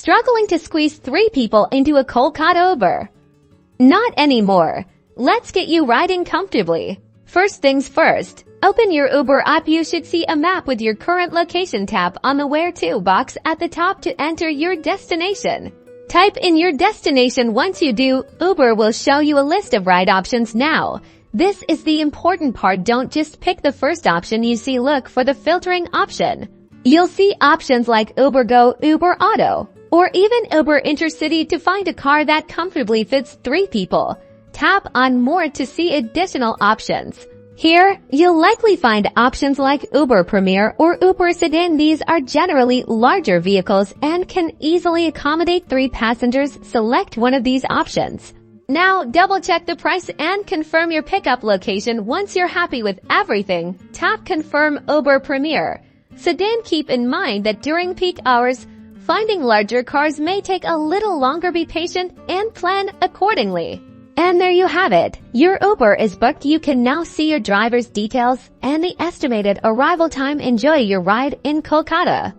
Struggling to squeeze 3 people into a Kolkata Uber? Not anymore. Let's get you riding comfortably. First things first, open your Uber app. You should see a map with your current location. Tap on the Where To box at the top to enter your destination. Type in your destination. Once you do, Uber will show you a list of ride options. Now, this is the important part. Don't just pick the first option you see. Look for the filtering option. You'll see options like Uber Go, Uber Auto, or even Uber Intercity to find a car that comfortably fits 3 people. Tap on More to see additional options. Here, you'll likely find options like Uber Premier or Uber Sedan. These are generally larger vehicles and can easily accommodate 3 passengers. Select one of these options. Now, double-check the price and confirm your pickup location. Once you're happy with everything, tap Confirm. Uber Premier Sedan. Keep in mind that during peak hours, finding larger cars may take a little longer. Be patient and plan accordingly. And there you have it. Your Uber is booked. You can now see your driver's details and the estimated arrival time. Enjoy your ride in Kolkata.